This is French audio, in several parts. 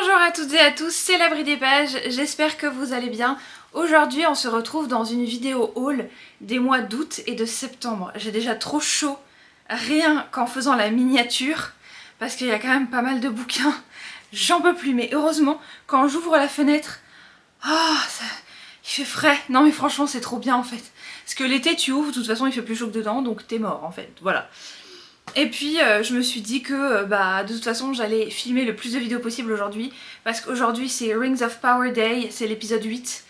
Bonjour à toutes et à tous, c'est l'Abri des Pages, j'espère que vous allez bien. Aujourd'hui on se retrouve dans une vidéo haul des mois d'août et de septembre. J'ai déjà trop chaud, rien qu'en faisant la miniature, parce qu'il y a quand même pas mal de bouquins, j'en peux plus. Mais heureusement, quand j'ouvre la fenêtre, il fait frais. Non mais franchement c'est trop bien en fait. Parce que l'été tu ouvres, de toute façon il fait plus chaud que dedans, donc t'es mort en fait, voilà. Et puis je me suis dit que de toute façon j'allais filmer le plus de vidéos possible aujourd'hui, parce qu'aujourd'hui c'est Rings of Power Day, c'est l'épisode 8.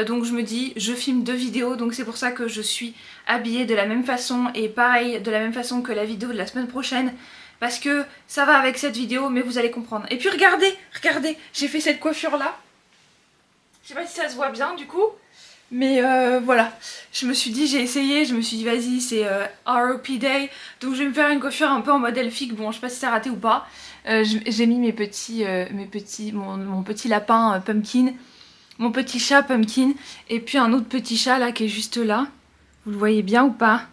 Donc je me dis je filme 2 vidéos, donc c'est pour ça que je suis habillée de la même façon et pareil de la même façon que la vidéo de la semaine prochaine, parce que ça va avec cette vidéo, mais vous allez comprendre. Et puis regardez, j'ai fait cette coiffure là, je sais pas si ça se voit bien du coup. Mais voilà, je me suis dit, j'ai essayé, je me suis dit vas-y c'est ROP Day, donc je vais me faire une coiffure un peu en mode elfique. Bon je sais pas si c'est raté ou pas. J'ai mis mon petit lapin Pumpkin, mon petit chat Pumpkin, et puis un autre petit chat là qui est juste là. Vous le voyez bien ou pas?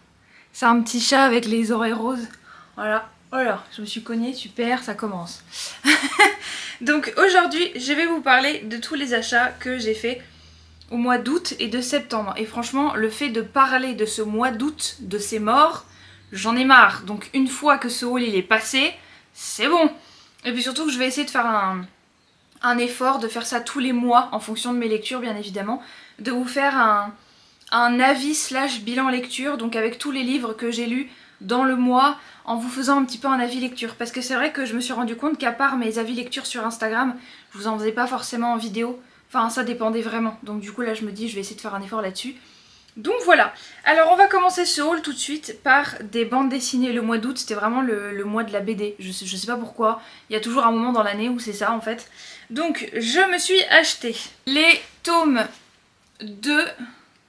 C'est un petit chat avec les oreilles roses. Voilà, je me suis cognée, super, ça commence. Donc aujourd'hui je vais vous parler de tous les achats que j'ai fait au mois d'août et de septembre. Et franchement, le fait de parler de ce mois d'août, de ces morts, j'en ai marre. Donc une fois que ce haul il est passé, c'est bon. Et puis surtout que je vais essayer de faire un effort, de faire ça tous les mois, en fonction de mes lectures bien évidemment, de vous faire un avis / bilan lecture, donc avec tous les livres que j'ai lus dans le mois, en vous faisant un petit peu un avis lecture. Parce que c'est vrai que je me suis rendu compte qu'à part mes avis lecture sur Instagram, je vous en faisais pas forcément en vidéo. Enfin ça dépendait vraiment, donc du coup là je me dis je vais essayer de faire un effort là-dessus. Donc voilà, alors on va commencer ce haul tout de suite par des bandes dessinées. Le mois d'août c'était vraiment le mois de la BD, je sais pas pourquoi, il y a toujours un moment dans l'année où c'est ça en fait. Donc je me suis acheté les tomes 2,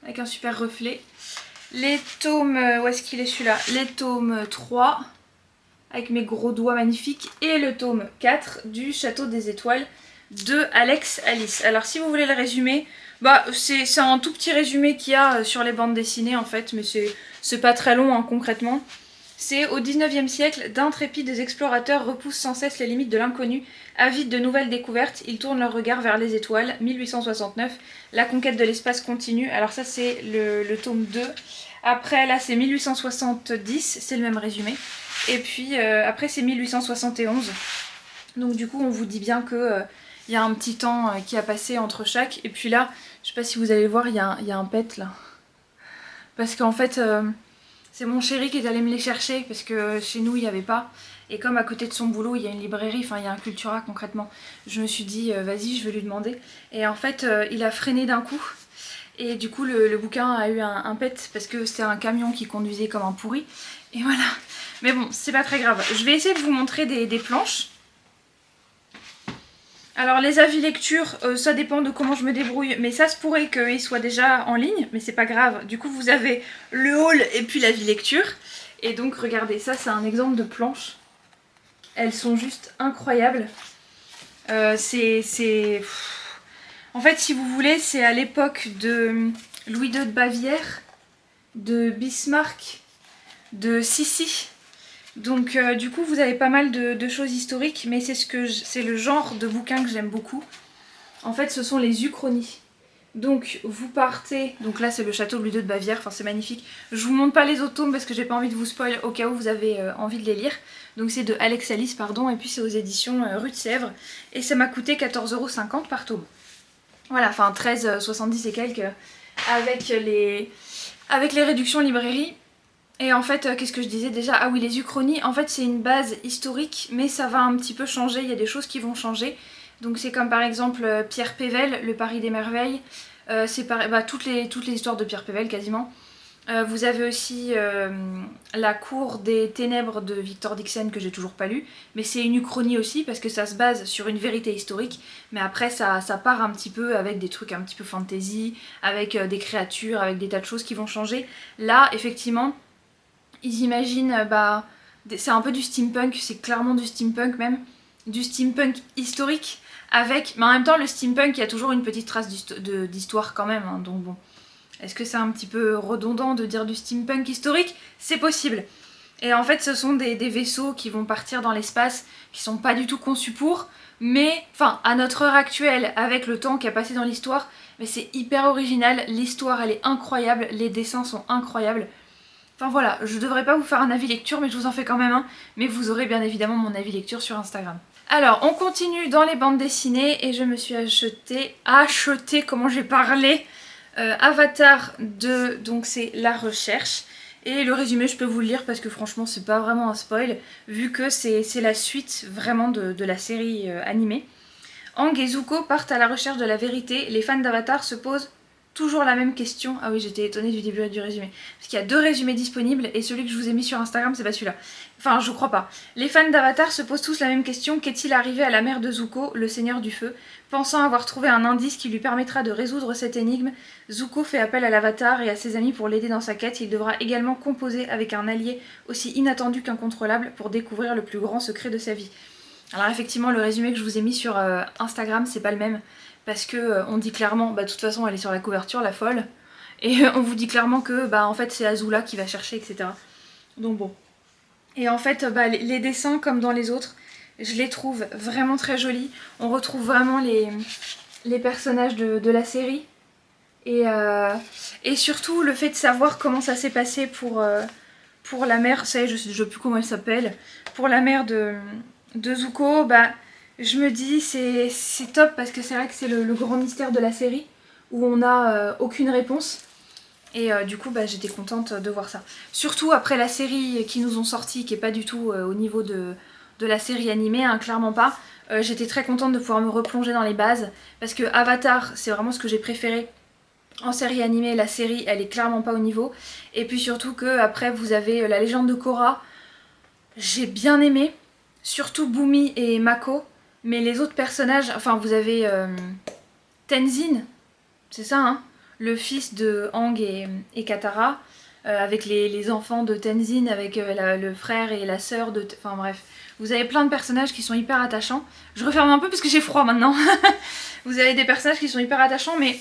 avec un super reflet, les tomes, où est-ce qu'il est celui-là, les tomes 3, avec mes gros doigts magnifiques, et le tome 4 du Château des Étoiles de Alex Alice. Alors si vous voulez le résumé, c'est un tout petit résumé qu'il y a sur les bandes dessinées en fait, mais c'est pas très long hein, concrètement. C'est au 19e siècle, d'intrépides explorateurs repoussent sans cesse les limites de l'inconnu. Avides de nouvelles découvertes, ils tournent leur regard vers les étoiles. 1869, la conquête de l'espace continue. Alors ça c'est le tome 2. Après là c'est 1870, c'est le même résumé. Et puis après c'est 1871. Donc du coup on vous dit bien que il y a un petit temps qui a passé entre chaque. Et puis là, je sais pas si vous allez voir, il y a un pet là. Parce qu'en fait, c'est mon chéri qui est allé me les chercher. Parce que chez nous, il n'y avait pas. Et comme à côté de son boulot, il y a une librairie, enfin il y a un Cultura concrètement. Je me suis dit, vas-y, je vais lui demander. Et en fait, il a freiné d'un coup. Et du coup, le bouquin a eu un pet. Parce que c'était un camion qui conduisait comme un pourri. Et voilà. Mais bon, c'est pas très grave. Je vais essayer de vous montrer des planches. Alors les avis lecture, ça dépend de comment je me débrouille, mais ça se pourrait qu'ils soient déjà en ligne, mais c'est pas grave. Du coup vous avez le haul et puis l'avis lecture. Et donc regardez, ça c'est un exemple de planche. Elles sont juste incroyables. En fait si vous voulez, c'est à l'époque de Louis II de Bavière, de Bismarck, de Sissi. Donc du coup vous avez pas mal de choses historiques, mais c'est le genre de bouquin que j'aime beaucoup. En fait ce sont les uchronies. Donc vous partez, donc là c'est le château de Louis II de Bavière, enfin c'est magnifique. Je vous montre pas les autres tomes parce que j'ai pas envie de vous spoil au cas où vous avez envie de les lire. Donc c'est de Alex Alice pardon, et puis c'est aux éditions Rue de Sèvres. Et ça m'a coûté 14,50 € par tome. Voilà, enfin 13,70 et quelques avec les réductions librairie. Et en fait, qu'est-ce que je disais déjà? Ah oui, les uchronies, en fait c'est une base historique, mais ça va un petit peu changer, il y a des choses qui vont changer. Donc c'est comme par exemple Pierre Pével, Le Paris des Merveilles, c'est toutes les histoires de Pierre Pével quasiment. Vous avez aussi La Cour des Ténèbres de Victor Dixon que j'ai toujours pas lu, mais c'est une uchronie aussi parce que ça se base sur une vérité historique, mais après ça part un petit peu avec des trucs un petit peu fantasy, avec des créatures, avec des tas de choses qui vont changer. Là, effectivement, ils imaginent, c'est un peu du steampunk, c'est clairement du steampunk même, du steampunk historique, mais en même temps le steampunk il y a toujours une petite trace d'histoire quand même, hein, donc bon. Est-ce que c'est un petit peu redondant de dire du steampunk historique? C'est possible. Et en fait ce sont des vaisseaux qui vont partir dans l'espace, qui sont pas du tout conçus pour, mais enfin à notre heure actuelle, avec le temps qui a passé dans l'histoire, mais c'est hyper original, l'histoire elle est incroyable, les dessins sont incroyables. Enfin voilà, je devrais pas vous faire un avis lecture, mais je vous en fais quand même un, mais vous aurez bien évidemment mon avis lecture sur Instagram. Alors, on continue dans les bandes dessinées, et je me suis acheté comment j'ai parlé, Avatar 2, donc c'est La Recherche. Et le résumé, je peux vous le lire parce que franchement, c'est pas vraiment un spoil, vu que c'est la suite vraiment de la série animée. Aang et Zuko partent à la recherche de la vérité. Les fans d'Avatar se posent toujours la même question. Ah oui, j'étais étonnée du début du résumé. Parce qu'il y a 2 résumés disponibles et celui que je vous ai mis sur Instagram, c'est pas celui-là. Enfin, je crois pas. Les fans d'Avatar se posent tous la même question. Qu'est-il arrivé à la mère de Zuko, le seigneur du feu? Pensant avoir trouvé un indice qui lui permettra de résoudre cette énigme, Zuko fait appel à l'Avatar et à ses amis pour l'aider dans sa quête. Il devra également composer avec un allié aussi inattendu qu'incontrôlable pour découvrir le plus grand secret de sa vie. Alors effectivement, le résumé que je vous ai mis sur Instagram, c'est pas le même. Parce que on dit clairement, bah de toute façon elle est sur la couverture, la folle. Et on vous dit clairement que bah en fait c'est Azula qui va chercher, etc. Donc bon. Et en fait, bah, les dessins, comme dans les autres, je les trouve vraiment très jolis. On retrouve vraiment les personnages de la série. Et surtout le fait de savoir comment ça s'est passé pour la mère, ça y est, je sais plus comment elle s'appelle, pour la mère de Zuko, bah je me dis c'est top parce que c'est vrai que c'est le grand mystère de la série où on n'a aucune réponse. Et du coup, bah, j'étais contente de voir ça. Surtout après la série qui nous ont sorti, qui est pas du tout au niveau de la série animée, hein, clairement pas. J'étais très contente de pouvoir me replonger dans les bases parce que Avatar, c'est vraiment ce que j'ai préféré en série animée. La série, elle est clairement pas au niveau. Et puis surtout que après vous avez la légende de Korra. J'ai bien aimé, surtout Bumi et Mako. Mais les autres personnages, enfin vous avez Tenzin, c'est ça hein, le fils de Aang et Katara, avec les enfants de Tenzin, avec le frère et la sœur de... Enfin bref, vous avez plein de personnages qui sont hyper attachants. Je referme un peu parce que j'ai froid maintenant. Vous avez des personnages qui sont hyper attachants, mais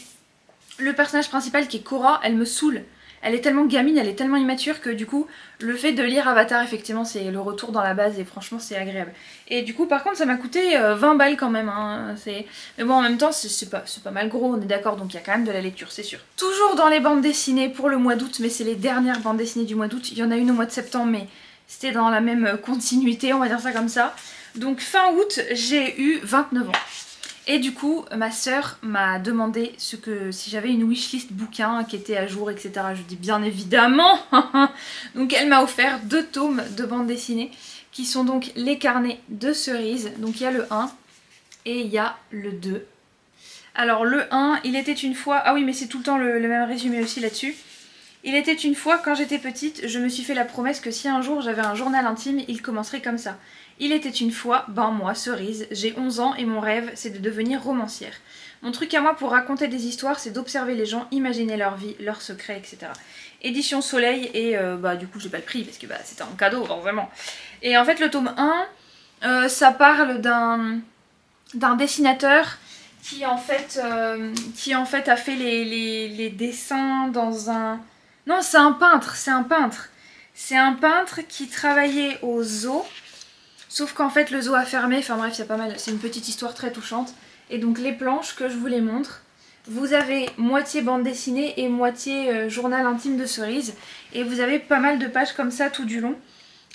le personnage principal qui est Korra, elle me saoule. Elle est tellement gamine, elle est tellement immature que du coup, le fait de lire Avatar, effectivement, c'est le retour dans la base et franchement, c'est agréable. Et du coup, par contre, ça m'a coûté 20 balles quand même. Hein. Mais bon, en même temps, c'est pas mal gros, on est d'accord, donc il y a quand même de la lecture, c'est sûr. Toujours dans les bandes dessinées pour le mois d'août, mais c'est les dernières bandes dessinées du mois d'août. Il y en a une au mois de septembre, mais c'était dans la même continuité, on va dire ça comme ça. Donc fin août, j'ai eu 29 ans. Et du coup, ma sœur m'a demandé si j'avais une wishlist bouquin qui était à jour, etc. Je dis bien évidemment. Donc elle m'a offert 2 tomes de bande dessinée qui sont donc les carnets de Cerise. Donc il y a le 1 et il y a le 2. Alors le 1, il était une fois... Ah oui, mais c'est tout le temps le même résumé aussi là-dessus. Il était une fois, quand j'étais petite, je me suis fait la promesse que si un jour j'avais un journal intime, il commencerait comme ça. Il était une fois, ben moi, Cerise, j'ai 11 ans et mon rêve, c'est de devenir romancière. Mon truc à moi pour raconter des histoires, c'est d'observer les gens, imaginer leur vie, leurs secrets, etc. Édition Soleil, et bah du coup j'ai pas le prix, parce que bah, c'était en cadeau, vraiment. Et en fait le tome 1, ça parle d'un dessinateur qui en fait a fait les dessins dans un... Non, c'est un peintre. C'est un peintre qui travaillait au zoo. Sauf qu'en fait le zoo a fermé, enfin bref, c'est pas mal, c'est une petite histoire très touchante. Et donc les planches que je vous les montre, vous avez moitié bande dessinée et moitié journal intime de Cerise. Et vous avez pas mal de pages comme ça tout du long,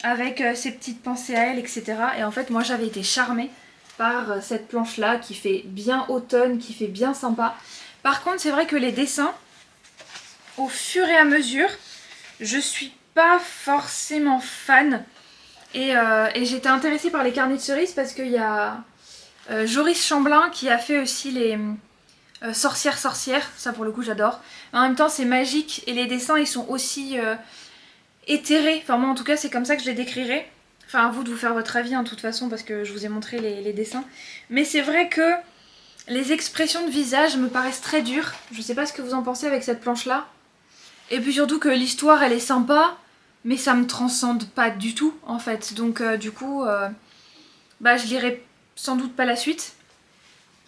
avec ses petites pensées à elle, etc. Et en fait moi j'avais été charmée par cette planche là qui fait bien automne, qui fait bien sympa. Par contre c'est vrai que les dessins, au fur et à mesure, je suis pas forcément fan. Et j'étais intéressée par les carnets de Cerise parce qu'il y a Joris Chamblin qui a fait aussi les sorcières, ça pour le coup j'adore. En même temps c'est magique et les dessins ils sont aussi éthérés, enfin moi en tout cas c'est comme ça que je les décrirais. Enfin à vous de vous faire votre avis de toute façon parce que je vous ai montré les dessins. Mais c'est vrai que les expressions de visage me paraissent très dures. Je sais pas ce que vous en pensez avec cette planche là. Et puis surtout que l'histoire elle est sympa. Mais ça me transcende pas du tout en fait. Donc du coup, bah je lirai sans doute pas la suite.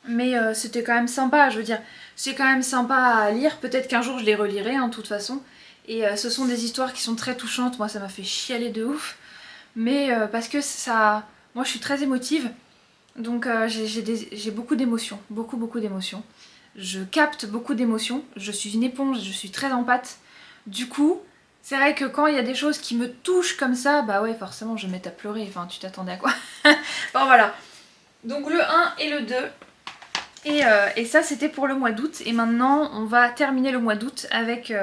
Mais c'était quand même sympa, je veux dire. C'est quand même sympa à lire. Peut-être qu'un jour je les relirai de toute façon. Et ce sont des histoires qui sont très touchantes. Moi ça m'a fait chialer de ouf. Mais parce que ça... Moi je suis très émotive. Donc j'ai beaucoup d'émotions, beaucoup d'émotions. Je capte beaucoup d'émotions, je suis une éponge, je suis très empathe. Du coup, c'est vrai que quand il y a des choses qui me touchent comme ça, bah ouais, forcément je me mets à pleurer, enfin tu t'attendais à quoi? Bon voilà. Donc le 1 et le 2. Et ça c'était pour le mois d'août. Et maintenant on va terminer le mois d'août avec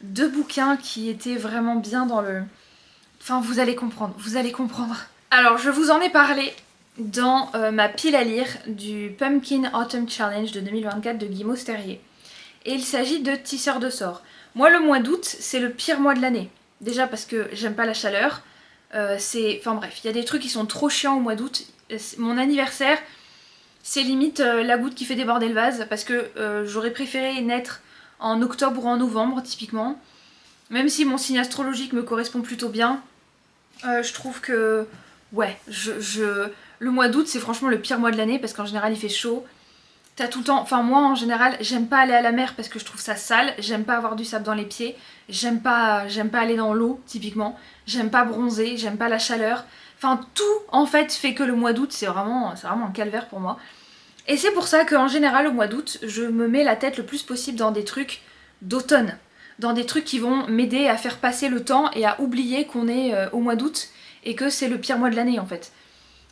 deux bouquins qui étaient vraiment bien dans le... Enfin vous allez comprendre, vous allez comprendre. Alors je vous en ai parlé dans ma pile à lire du Pumpkin Autumn Challenge de 2024 de Guy Mosterrier. Et il s'agit de Tisseur de sorts. Moi le mois d'août c'est le pire mois de l'année. Déjà parce que j'aime pas la chaleur. Enfin bref, il y a des trucs qui sont trop chiants au mois d'août. Mon anniversaire, c'est limite la goutte qui fait déborder le vase parce que j'aurais préféré naître en octobre ou en novembre typiquement. Même si mon signe astrologique me correspond plutôt bien, je trouve que ouais, le mois d'août c'est franchement le pire mois de l'année parce qu'en général il fait chaud. T'as tout le temps, enfin moi en général j'aime pas aller à la mer parce que je trouve ça sale, j'aime pas avoir du sable dans les pieds, j'aime pas aller dans l'eau typiquement, j'aime pas bronzer, j'aime pas la chaleur. Enfin tout en fait fait que le mois d'août c'est vraiment un calvaire pour moi. Et c'est pour ça qu'en général au mois d'août je me mets la tête le plus possible dans des trucs d'automne. Dans des trucs qui vont m'aider à faire passer le temps et à oublier qu'on est au mois d'août et que c'est le pire mois de l'année en fait.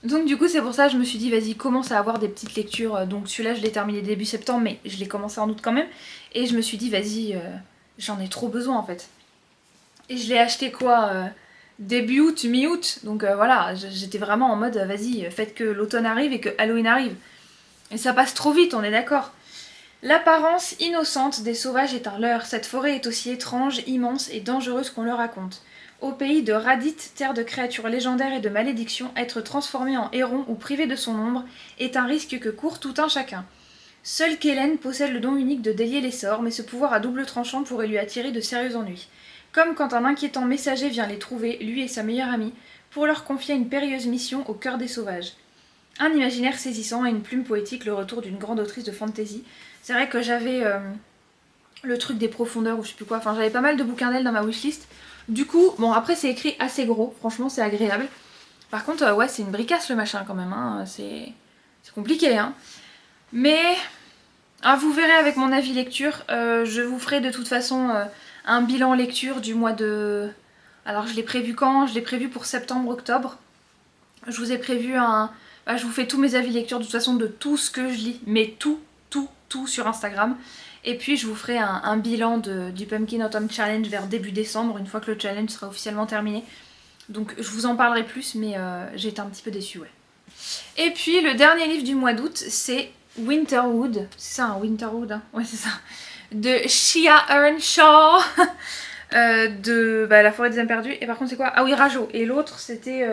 Donc du coup c'est pour ça que je me suis dit vas-y commence à avoir des petites lectures. Donc celui-là je l'ai terminé début septembre mais je l'ai commencé en août quand même. Et je me suis dit vas-y j'en ai trop besoin en fait. Et je l'ai acheté quoi début août, mi-août. Donc voilà, j'étais vraiment en mode vas-y faites que l'automne arrive et que Halloween arrive. Et ça passe trop vite, on est d'accord. L'apparence innocente des sauvages est un leurre. Cette forêt est aussi étrange, immense et dangereuse qu'on le raconte. Au pays de Radit, terre de créatures légendaires et de malédictions, être transformé en héron ou privé de son ombre est un risque que court tout un chacun. Seule Kellen possède le don unique de délier les sorts, mais ce pouvoir à double tranchant pourrait lui attirer de sérieux ennuis. Comme quand un inquiétant messager vient les trouver, lui et sa meilleure amie, pour leur confier une périlleuse mission au cœur des sauvages. Un imaginaire saisissant et une plume poétique, le retour d'une grande autrice de fantasy. C'est vrai que j'avais le truc des profondeurs ou je sais plus quoi, enfin j'avais pas mal de bouquins d'elle dans ma wishlist. Du coup, bon après c'est écrit assez gros, franchement c'est agréable. Par contre, ouais c'est une bricasse le machin quand même, hein. C'est compliqué. Hein. Mais vous verrez avec mon avis lecture, je vous ferai de toute façon un bilan lecture du mois de... Alors je l'ai prévu quand? Je l'ai prévu pour septembre-octobre. Je vous ai prévu un... Bah, je vous fais tous mes avis lecture de toute façon de tout ce que je lis, mais tout sur Instagram. Et puis je vous ferai un bilan du Pumpkin Autumn Challenge vers début décembre, une fois que le challenge sera officiellement terminé. Donc je vous en parlerai plus, mais j'ai été un petit peu déçue, ouais. Et puis le dernier livre du mois d'août, c'est Winterwood. C'est ça, Winterwood, hein, ouais c'est ça. De Shia Earnshaw. De La forêt des âmes perdues. Et par contre c'est quoi? Ah oui, Rajo. Et l'autre c'était...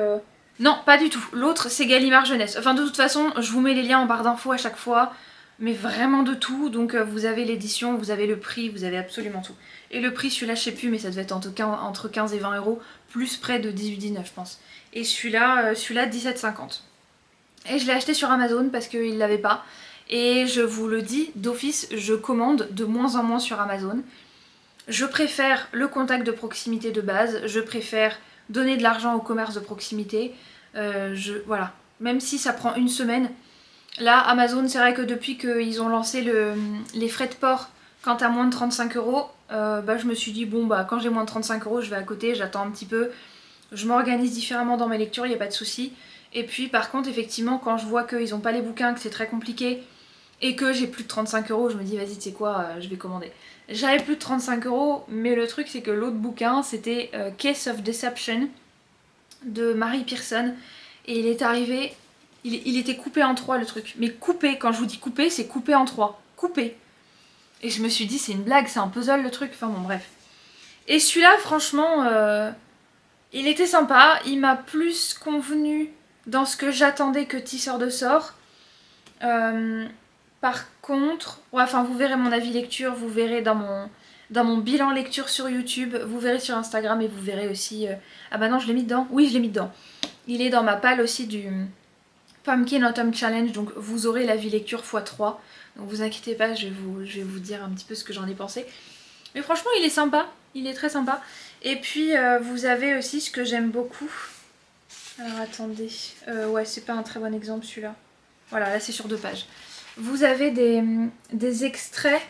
Non, pas du tout. L'autre, c'est Gallimard Jeunesse. Enfin, de toute façon, je vous mets les liens en barre d'infos à chaque fois. Mais vraiment de tout. Donc, vous avez l'édition, vous avez le prix, vous avez absolument tout. Et le prix, celui-là, je sais plus, mais ça devait être entre 15 et 20 euros. Plus près de 18-19, je pense. Et celui-là, 17,50. Et je l'ai acheté sur Amazon parce qu'il ne l'avait pas. Et je vous le dis, d'office, je commande de moins en moins sur Amazon. Je préfère le contact de proximité de base. Je préfère donner de l'argent au commerce de proximité. Voilà. Même si ça prend une semaine. Là, Amazon, c'est vrai que depuis qu'ils ont lancé les frais de port quand t'as moins de 35 euros, je me suis dit, bon, quand j'ai moins de 35 euros, je vais à côté, j'attends un petit peu. Je m'organise différemment dans mes lectures, il n'y a pas de souci. Et puis, par contre, effectivement, quand je vois qu'ils n'ont pas les bouquins, que c'est très compliqué, et que j'ai plus de 35 euros, je me dis, vas-y, tu sais quoi, je vais commander. J'avais plus de 35 euros, mais le truc, c'est que l'autre bouquin, c'était Case of Deception de Mary Pearson. Et il est arrivé, il était coupé en 3 le truc. Mais coupé, quand je vous dis coupé, c'est coupé en 3. Coupé. Et je me suis dit, c'est une blague, c'est un puzzle le truc. Enfin bon, bref. Et celui-là, franchement, il était sympa. Il m'a plus convenu dans ce que j'attendais que Tisseur de sorts. Par contre, vous verrez mon avis lecture, vous verrez dans mon bilan lecture sur YouTube, vous verrez sur Instagram et vous verrez aussi... Ah bah non, je l'ai mis dedans. Oui, je l'ai mis dedans. Il est dans ma palle aussi du Pumpkin Autumn Challenge, donc vous aurez l'avis lecture x3. Donc vous inquiétez pas, je vais vous dire un petit peu ce que j'en ai pensé. Mais franchement, il est sympa, il est très sympa. Et puis, vous avez aussi ce que j'aime beaucoup. Alors attendez, ouais, c'est pas un très bon exemple celui-là. Voilà, là c'est sur 2 pages. Vous avez des extraits.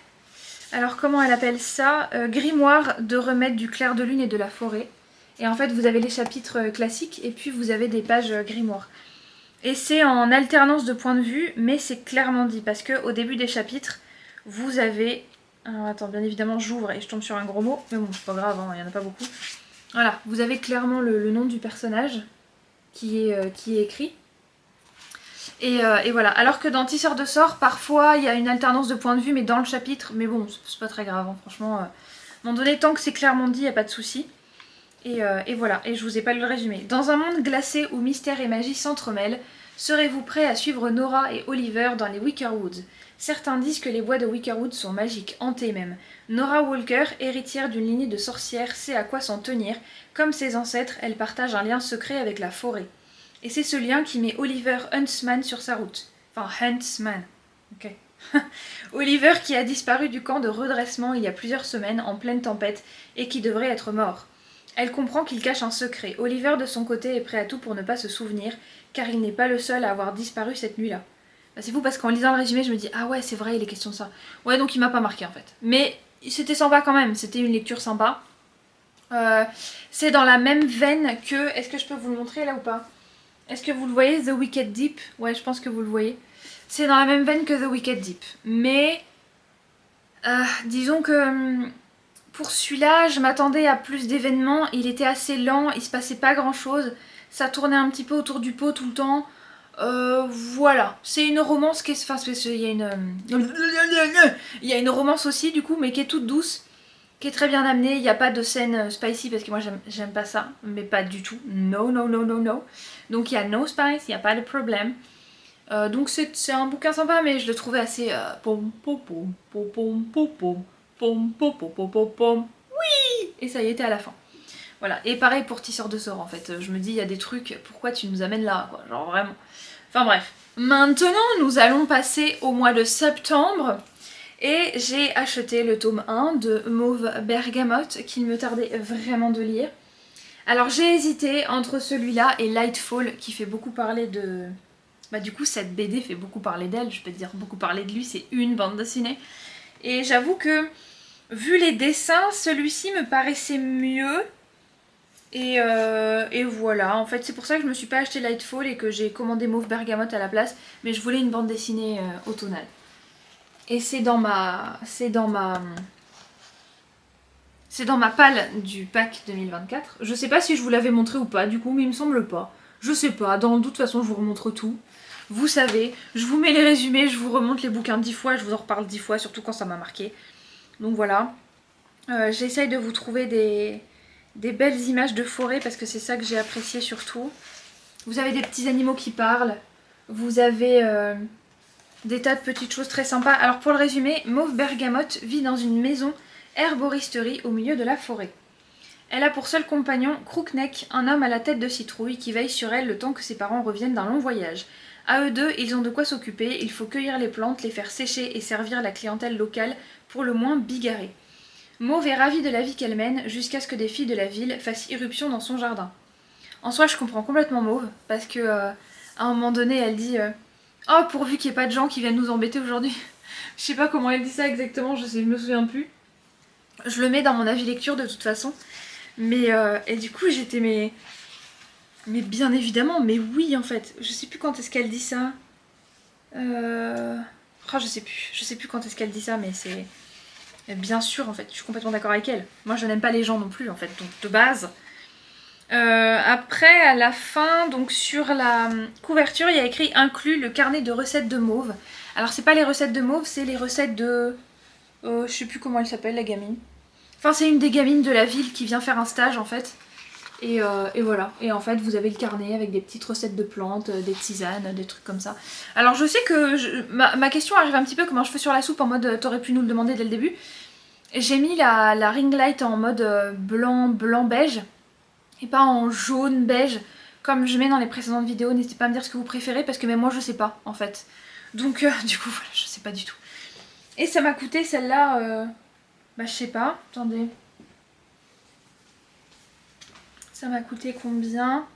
Alors comment elle appelle ça? Grimoire de remèdes du clair de lune et de la forêt. Et en fait vous avez les chapitres classiques et puis vous avez des pages grimoire. Et c'est en alternance de points de vue, mais c'est clairement dit parce que au début des chapitres, vous avez... Alors attends, bien évidemment j'ouvre et je tombe sur un gros mot, mais bon c'est pas grave, hein, il n'y en a pas beaucoup. Voilà, vous avez clairement le nom du personnage qui est écrit. Et voilà, alors que dans Tisseur de sorts, parfois il y a une alternance de points de vue, mais dans le chapitre, mais bon, c'est pas très grave, hein, franchement. À un moment donné, tant que c'est clairement dit, il n'y a pas de souci. Et voilà, et je vous ai pas lu le résumé. Dans un monde glacé où mystère et magie s'entremêlent, serez-vous prêt à suivre Nora et Oliver dans les Wickerwoods? Certains disent que les bois de Wickerwood sont magiques, hantés même. Nora Walker, héritière d'une lignée de sorcières, sait à quoi s'en tenir. Comme ses ancêtres, elle partage un lien secret avec la forêt. Et c'est ce lien qui met Oliver Huntsman sur sa route. Enfin, Huntsman. Ok. Oliver qui a disparu du camp de redressement il y a plusieurs semaines en pleine tempête et qui devrait être mort. Elle comprend qu'il cache un secret. Oliver de son côté est prêt à tout pour ne pas se souvenir, car il n'est pas le seul à avoir disparu cette nuit-là. Bah, c'est fou parce qu'en lisant le résumé, je me dis ah ouais c'est vrai il est question de ça. Ouais donc il m'a pas marqué en fait. Mais c'était sympa quand même, c'était une lecture sympa. C'est dans la même veine que... Est-ce que je peux vous le montrer là ou pas? Est-ce que vous le voyez, The Wicked Deep? Ouais, je pense que vous le voyez. C'est dans la même veine que The Wicked Deep. Mais, disons que pour celui-là, je m'attendais à plus d'événements. Il était assez lent, il se passait pas grand-chose. Ça tournait un petit peu autour du pot tout le temps. Voilà. C'est une romance qui est... Enfin, il y a une... Il y a une romance aussi, du coup, mais qui est toute douce. Qui est très bien amenée, il n'y a pas de scène spicy parce que moi j'aime pas ça, mais pas du tout. No, no, no, no, no. Donc il y a no spice, il n'y a pas de problème. Donc c'est un bouquin sympa, mais je le trouvais assez... pom pom pom pom pom pom pom pom pom pom pom pom pom. Oui. Et ça y était à la fin. Voilà, et pareil pour Tisseur de sorts en fait. Je me dis, il y a des trucs, pourquoi tu nous amènes là, quoi, genre vraiment. Enfin bref. Maintenant, nous allons passer au mois de septembre. Et j'ai acheté le tome 1 de Mauve Bergamote qu'il me tardait vraiment de lire. Alors j'ai hésité entre celui-là et Lightfall qui fait beaucoup parler de... Bah du coup cette BD fait beaucoup parler d'elle, je peux te dire beaucoup parler de lui, c'est une bande dessinée. Et j'avoue que vu les dessins, celui-ci me paraissait mieux. Et voilà, en fait c'est pour ça que je me suis pas acheté Lightfall et que j'ai commandé Mauve Bergamote à la place. Mais je voulais une bande dessinée automnale. Et c'est dans ma palle du pack 2024. Je sais pas si je vous l'avais montré ou pas du coup, mais il me semble pas. Je sais pas, dans le doute, de toute façon je vous remontre tout. Vous savez, je vous mets les résumés, je vous remonte les bouquins 10 fois, je vous en reparle 10 fois, surtout quand ça m'a marqué. Donc voilà. J'essaye de vous trouver des belles images de forêt parce que c'est ça que j'ai apprécié surtout. Vous avez des petits animaux qui parlent. Vous avez... des tas de petites choses très sympas. Alors pour le résumer, Mauve Bergamote vit dans une maison herboristerie au milieu de la forêt. Elle a pour seul compagnon Crookneck, un homme à la tête de citrouille qui veille sur elle le temps que ses parents reviennent d'un long voyage. À eux deux, ils ont de quoi s'occuper, il faut cueillir les plantes, les faire sécher et servir la clientèle locale, pour le moins bigarrée. Mauve est ravie de la vie qu'elle mène, jusqu'à ce que des filles de la ville fassent irruption dans son jardin. En soi, je comprends complètement Mauve, parce que à un moment donné, elle dit oh, pourvu qu'il n'y ait pas de gens qui viennent nous embêter aujourd'hui. Je sais pas comment elle dit ça exactement, je me souviens plus. Je le mets dans mon avis lecture de toute façon. Mais, et du coup, j'étais, mais bien évidemment, mais oui en fait. Je sais plus quand est-ce qu'elle dit ça. Oh, je sais plus quand est-ce qu'elle dit ça, mais c'est... Bien sûr en fait, je suis complètement d'accord avec elle. Moi je n'aime pas les gens non plus en fait, donc de base... après, à la fin, donc sur la couverture, il y a écrit inclus le carnet de recettes de Mauve. Alors c'est pas les recettes de Mauve, c'est les recettes de... je sais plus comment elle s'appelle la gamine. Enfin c'est une des gamines de la ville qui vient faire un stage en fait. Et voilà. Et en fait vous avez le carnet avec des petites recettes de plantes, des tisanes, des trucs comme ça. Alors je sais que ma question arrive un petit peu comme un cheveu sur la soupe en mode t'aurais pu nous le demander dès le début. J'ai mis la ring light en mode blanc beige. Et pas en jaune beige comme je mets dans les précédentes vidéos. N'hésitez pas à me dire ce que vous préférez parce que même moi je sais pas en fait. Donc du coup voilà, je sais pas du tout. Et ça m'a coûté celle-là, bah je sais pas, attendez. Ça m'a coûté combien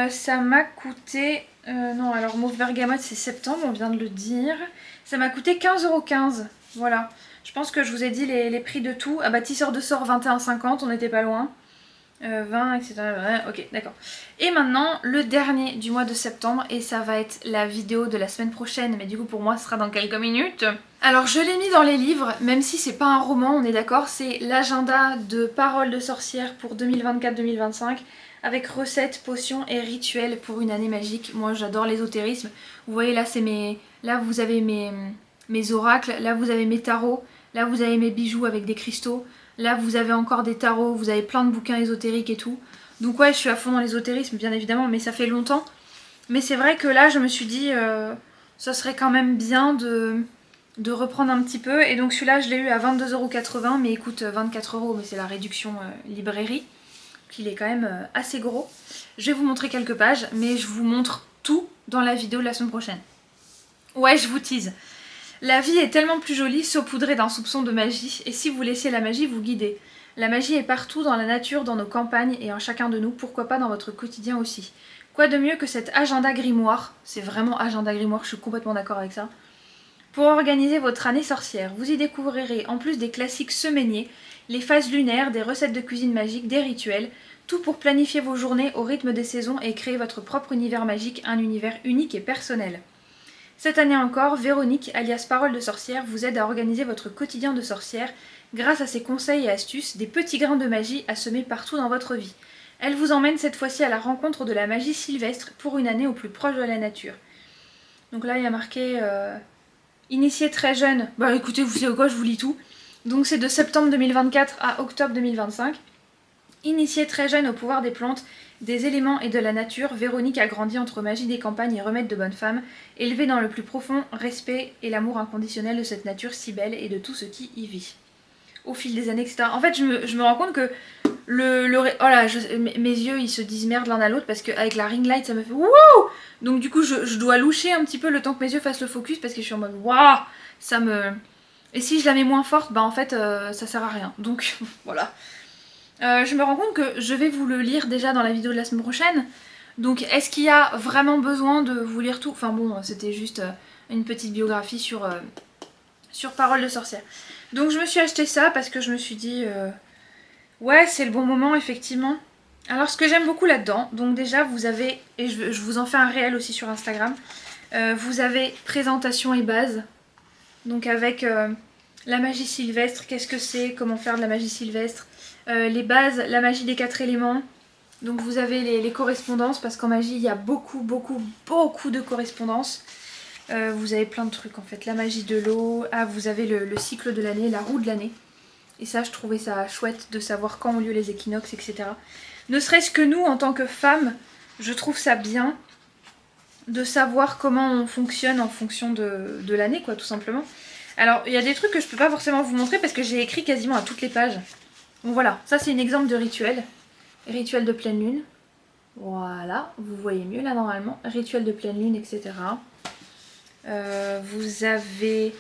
ça m'a coûté Non, alors mauve bergamote c'est septembre, on vient de le dire. Ça m'a coûté 15,15 €. Voilà. Je pense que je vous ai dit les prix de tout. Ah bah tisseur de sort 21,50, on n'était pas loin. 20, etc. Ouais, ok, d'accord. Et maintenant, le dernier du mois de septembre, et ça va être la vidéo de la semaine prochaine, mais du coup pour moi ce sera dans quelques minutes. Alors je l'ai mis dans les livres, même si c'est pas un roman, on est d'accord, c'est l'agenda de paroles de sorcières pour 2024-2025, avec recettes, potions et rituels pour une année magique. Moi j'adore l'ésotérisme. Vous voyez là, c'est mes... Là vous avez mes oracles, là vous avez mes tarots, là vous avez mes bijoux avec des cristaux. Là, vous avez encore des tarots, vous avez plein de bouquins ésotériques et tout. Donc ouais, je suis à fond dans l'ésotérisme, bien évidemment, mais ça fait longtemps. Mais c'est vrai que là, je me suis dit, ça serait quand même bien de reprendre un petit peu. Et donc celui-là, je l'ai eu à 22,80 €, mais il coûte 24 €, mais c'est la réduction librairie. Il est quand même assez gros. Je vais vous montrer quelques pages, mais je vous montre tout dans la vidéo de la semaine prochaine. Ouais, je vous tease. La vie est tellement plus jolie saupoudrée d'un soupçon de magie, et si vous laissiez la magie vous guider. La magie est partout dans la nature, dans nos campagnes et en chacun de nous, pourquoi pas dans votre quotidien aussi. Quoi de mieux que cet agenda grimoire, c'est vraiment agenda grimoire, je suis complètement d'accord avec ça, pour organiser votre année sorcière. Vous y découvrirez, en plus des classiques semainiers, les phases lunaires, des recettes de cuisine magique, des rituels, tout pour planifier vos journées au rythme des saisons et créer votre propre univers magique, un univers unique et personnel. Cette année encore, Véronique, alias Parole de sorcière, vous aide à organiser votre quotidien de sorcière grâce à ses conseils et astuces, des petits grains de magie à semer partout dans votre vie. Elle vous emmène cette fois-ci à la rencontre de la magie sylvestre pour une année au plus proche de la nature. Donc là, il y a marqué initié très jeune. Bah écoutez, vous savez quoi, je vous lis tout. Donc c'est de septembre 2024 à octobre 2025. Initiée très jeune au pouvoir des plantes, des éléments et de la nature, Véronique a grandi entre magie des campagnes et remèdes de bonne femme, élevée dans le plus profond respect et l'amour inconditionnel de cette nature si belle et de tout ce qui y vit. Au fil des années, etc. En fait, je me rends compte que mes yeux ils se disent merde l'un à l'autre parce qu'avec la ring light ça me fait wouh. Donc du coup je dois loucher un petit peu le temps que mes yeux fassent le focus parce que je suis en mode waouh, ça me... Et si je la mets moins forte, bah en fait ça sert à rien. Donc voilà. Je me rends compte que je vais vous le lire déjà dans la vidéo de la semaine prochaine. Donc est-ce qu'il y a vraiment besoin de vous lire tout? Enfin bon, c'était juste une petite biographie sur Parole de sorcière. Donc je me suis acheté ça parce que je me suis dit... ouais, c'est le bon moment, effectivement. Alors ce que j'aime beaucoup là-dedans, donc déjà vous avez... Et je vous en fais un réel aussi sur Instagram. Vous avez présentation et base. Donc avec la magie sylvestre, qu'est-ce que c'est, comment faire de la magie sylvestre, les bases, la magie des 4 éléments. Donc vous avez les correspondances, parce qu'en magie il y a beaucoup de correspondances. Vous avez plein de trucs en fait, la magie de l'eau, ah vous avez le cycle de l'année, la roue de l'année. Et ça je trouvais ça chouette de savoir quand ont lieu les équinoxes, etc. Ne serait-ce que nous en tant que femmes, je trouve ça bien de savoir comment on fonctionne en fonction de l'année quoi, tout simplement. Alors il y a des trucs que je peux pas forcément vous montrer parce que j'ai écrit quasiment à toutes les pages. Donc voilà, ça c'est un exemple de rituel. Rituel de pleine lune. Voilà, vous voyez mieux là normalement. Rituel de pleine lune, etc. Vous avez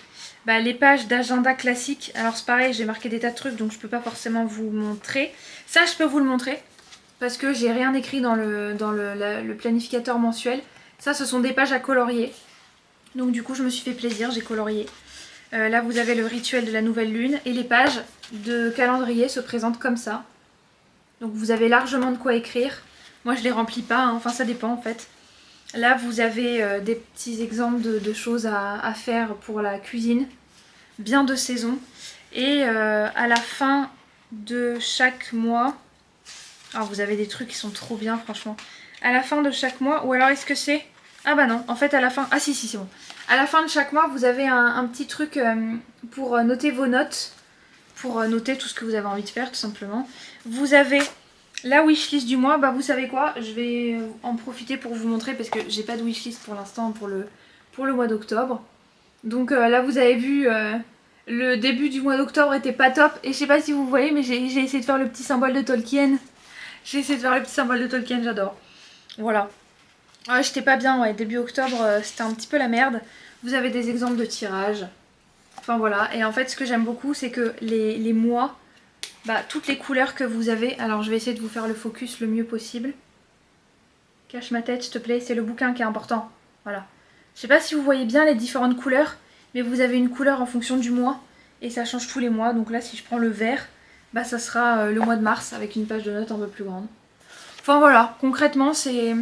les pages d'agenda classique. Alors c'est pareil, j'ai marqué des tas de trucs donc je peux pas forcément vous montrer. Ça je peux vous le montrer parce que j'ai rien écrit dans le planificateur mensuel. Ça ce sont des pages à colorier. Donc du coup je me suis fait plaisir, j'ai colorié. Là vous avez le rituel de la nouvelle lune et les pages de calendrier se présentent comme ça. Donc vous avez largement de quoi écrire. Moi je les remplis pas, hein. Enfin ça dépend en fait. Là vous avez des petits exemples de choses à faire pour la cuisine, bien de saison. Et à la fin de chaque mois, alors vous avez des trucs qui sont trop bien franchement. À la fin de chaque mois, ou alors est-ce que c'est... Ah bah non, en fait à la fin... Ah si c'est bon. À la fin de chaque mois vous avez un petit truc pour noter vos notes. Pour noter tout ce que vous avez envie de faire tout simplement. Vous avez la wishlist du mois, bah vous savez quoi, je vais en profiter pour vous montrer parce que j'ai pas de wishlist pour l'instant pour le mois d'octobre. Donc là vous avez vu, le début du mois d'octobre était pas top et je sais pas si vous voyez mais j'ai essayé de faire le petit symbole de Tolkien. J'ai essayé de faire le petit symbole de Tolkien, j'adore. Voilà. Ouais, j'étais pas bien, ouais, début octobre c'était un petit peu la merde. Vous avez des exemples de tirage. Enfin voilà, et en fait ce que j'aime beaucoup c'est que les mois, toutes les couleurs que vous avez, alors je vais essayer de vous faire le focus le mieux possible. Cache ma tête, s'il te plaît, c'est le bouquin qui est important. Voilà. Je sais pas si vous voyez bien les différentes couleurs, mais vous avez une couleur en fonction du mois, et ça change tous les mois. Donc là, si je prends le vert, bah ça sera le mois de mars, avec une page de notes un peu plus grande. Enfin voilà, concrètement, c'est...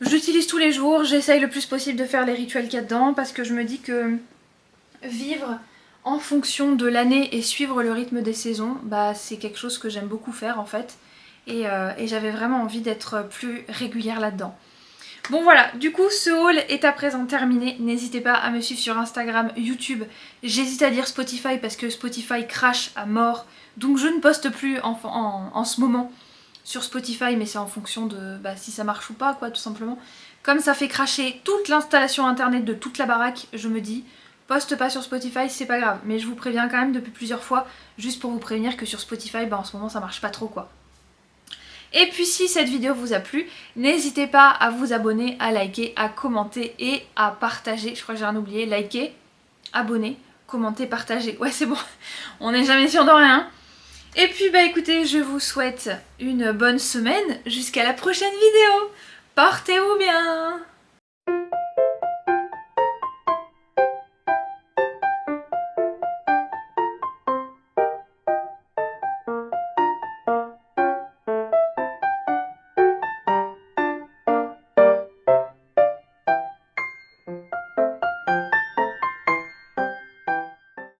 J'utilise tous les jours, j'essaye le plus possible de faire les rituels qu'il y a dedans, parce que je me dis que vivre en fonction de l'année et suivre le rythme des saisons, bah c'est quelque chose que j'aime beaucoup faire en fait. Et j'avais vraiment envie d'être plus régulière là-dedans. Bon voilà, du coup ce haul est à présent terminé. N'hésitez pas à me suivre sur Instagram, YouTube. J'hésite à dire Spotify parce que Spotify crache à mort. Donc je ne poste plus en ce moment sur Spotify, mais c'est en fonction de si ça marche ou pas, quoi, tout simplement. Comme ça fait cracher toute l'installation internet de toute la baraque, je me dis, poste pas sur Spotify, c'est pas grave. Mais je vous préviens quand même depuis plusieurs fois, juste pour vous prévenir que sur Spotify, en ce moment ça marche pas trop, quoi. Et puis si cette vidéo vous a plu, n'hésitez pas à vous abonner, à liker, à commenter et à partager. Je crois que j'ai rien oublié, liker, abonner, commenter, partager. Ouais c'est bon, on n'est jamais sûr de rien. Et puis écoutez, je vous souhaite une bonne semaine jusqu'à la prochaine vidéo. Portez-vous bien!